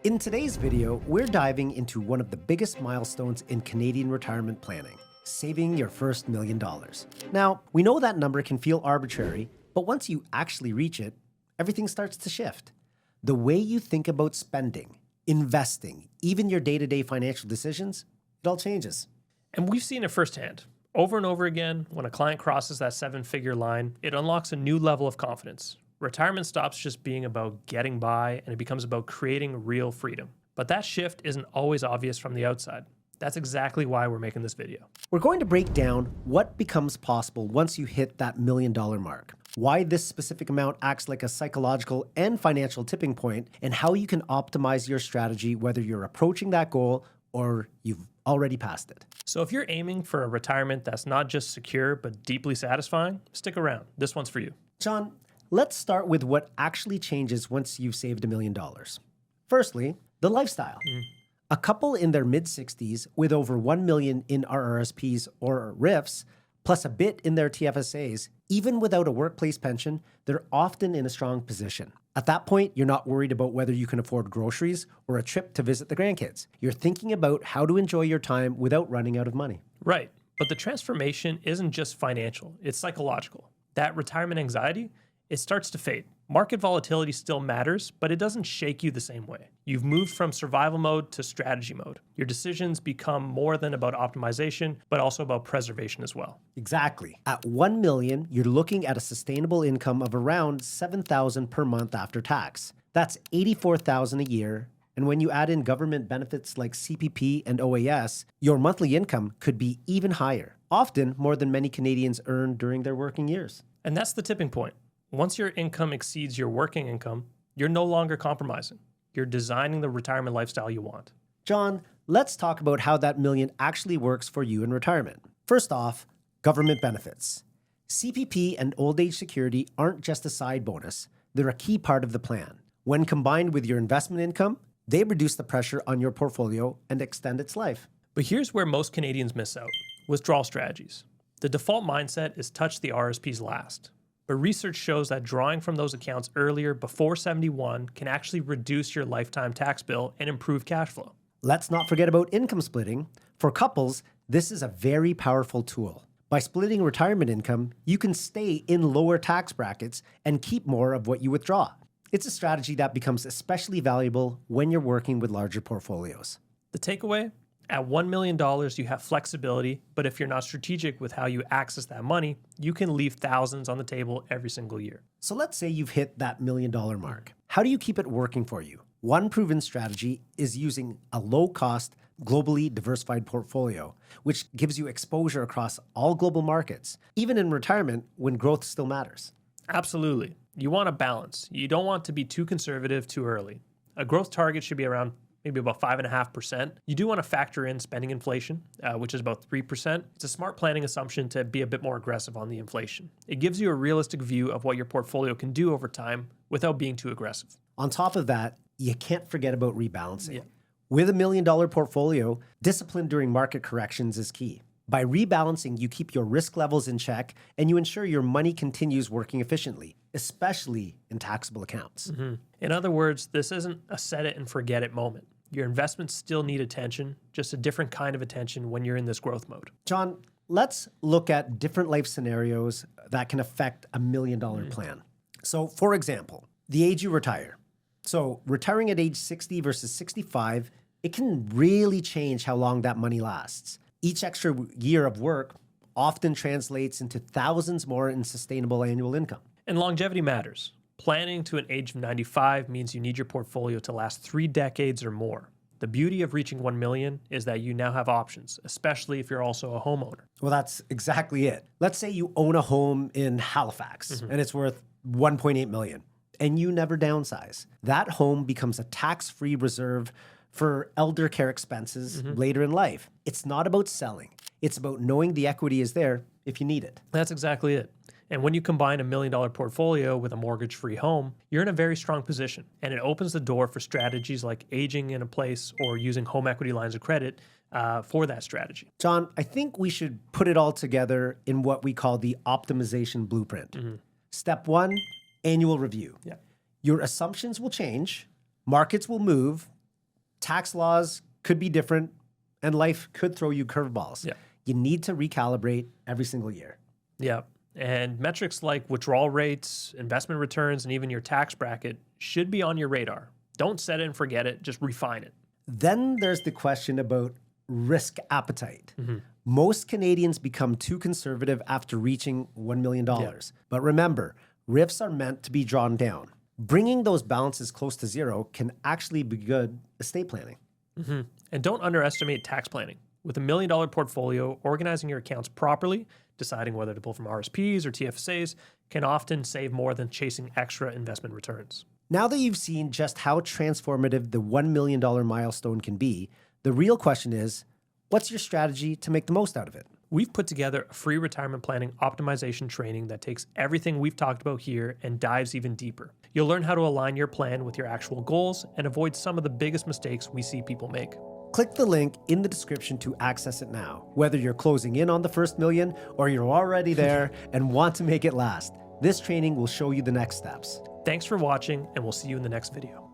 In today's video, we're diving into one of the biggest milestones in Canadian retirement planning, saving your first $1 million. Now, we know that number can feel arbitrary, but once you actually reach it, everything starts to shift. The way you think about spending, investing, even your day-to-day financial decisions, it all changes. And we've seen it firsthand. Over and over again, when a client crosses that seven-figure line, it unlocks a new level of confidence. Retirement stops just being about getting by, and it becomes about creating real freedom. But that shift isn't always obvious from the outside. That's exactly why we're making this video. We're going to break down what becomes possible once you hit that $1 million mark, why this specific amount acts like a psychological and financial tipping point, and how you can optimize your strategy whether you're approaching that goal or you've already passed it. So if you're aiming for a retirement that's not just secure but deeply satisfying, stick around. This one's for you. John, let's start with what actually changes once you've saved $1 million. Firstly, the lifestyle. A couple in their mid-60s with over $1 million in RRSPs or RIFs, plus a bit in their TFSAs, even without a workplace pension, they're often in a strong position. At that point, you're not worried about whether you can afford groceries or a trip to visit the grandkids. You're thinking about how to enjoy your time without running out of money. Right, but the transformation isn't just financial, it's psychological. That retirement anxiety, it starts to fade. Market volatility still matters, but it doesn't shake you the same way. You've moved from survival mode to strategy mode. Your decisions become more than about optimization, but also about preservation as well. Exactly. At $1 million, you're looking at a sustainable income of around $7,000 per month after tax. That's $84,000 a year. And when you add in government benefits like CPP and OAS, your monthly income could be even higher, often more than many Canadians earn during their working years. And that's the tipping point. Once your income exceeds your working income, you're no longer compromising. You're designing the retirement lifestyle you want. John, let's talk about how that $1 million actually works for you in retirement. First off, government benefits. CPP and old age security aren't just a side bonus, they're a key part of the plan. When combined with your investment income, they reduce the pressure on your portfolio and extend its life. But here's where most Canadians miss out: withdrawal strategies. The default mindset is touch the RSPs last. But research shows that drawing from those accounts earlier, before 71, can actually reduce your lifetime tax bill and improve cash flow. Let's not forget about income splitting. For couples, this is a very powerful tool. By splitting retirement income, you can stay in lower tax brackets and keep more of what you withdraw. It's a strategy that becomes especially valuable when you're working with larger portfolios. The takeaway? At $1 million, you have flexibility, but if you're not strategic with how you access that money, you can leave thousands on the table every single year. So let's say you've hit that $1 million mark. How do you keep it working for you? One proven strategy is using a low-cost, globally diversified portfolio, which gives you exposure across all global markets, even in retirement when growth still matters. Absolutely. You want a balance. You don't want to be too conservative too early. A growth target should be around maybe about 5.5%. You do want to factor in spending inflation, which is about 3%. It's a smart planning assumption to be a bit more aggressive on the inflation. It gives you a realistic view of what your portfolio can do over time without being too aggressive. On top of that, you can't forget about rebalancing. Yeah. With a $1 million portfolio, discipline during market corrections is key. By rebalancing, you keep your risk levels in check and you ensure your money continues working efficiently, especially in taxable accounts. In other words, this isn't a set it and forget it moment. Your investments still need attention, just a different kind of attention when you're in this growth mode. John, let's look at different life scenarios that can affect a $1 million plan. So for example, the age you retire. So retiring at age 60 versus 65, it can really change how long that money lasts. Each extra year of work often translates into thousands more in sustainable annual income. And longevity matters. Planning to an age of 95 means you need your portfolio to last 3 decades or more. The beauty of reaching 1 million is that you now have options, especially if you're also a homeowner. Well, that's exactly it. Let's say you own a home in Halifax and it's worth $1.8 million and you never downsize. That home becomes a tax-free reserve for elder care expenses later in life. It's not about selling. It's about knowing the equity is there if you need it. That's exactly it. And when you combine a $1 million portfolio with a mortgage-free home, you're in a very strong position. And it opens the door for strategies like aging in a place or using home equity lines of credit for that strategy. John, I think we should put it all together in what we call the optimization blueprint. Step 1, annual review. Yeah. Your assumptions will change, markets will move, Tax laws could be different and life could throw you curveballs. Yeah. You need to recalibrate every single year. Yeah. And metrics like withdrawal rates, investment returns, and even your tax bracket should be on your radar. Don't set it and forget it, just refine it. Then there's the question about risk appetite. Most Canadians become too conservative after reaching $1 million. But remember, RIFs are meant to be drawn down. Bringing those balances close to zero can actually be good estate planning. And don't underestimate tax planning. With $1 million portfolio, organizing your accounts properly, deciding whether to pull from RSPs or TFSAs, can often save more than chasing extra investment returns. Now that you've seen just how transformative the $1 million milestone can be, the real question is, what's your strategy to make the most out of it? We've put together a free retirement planning optimization training that takes everything we've talked about here and dives even deeper. You'll learn how to align your plan with your actual goals and avoid some of the biggest mistakes we see people make. Click the link in the description to access it now. Whether you're closing in on the first million or you're already there and want to make it last, this training will show you the next steps. Thanks for watching, and we'll see you in the next video.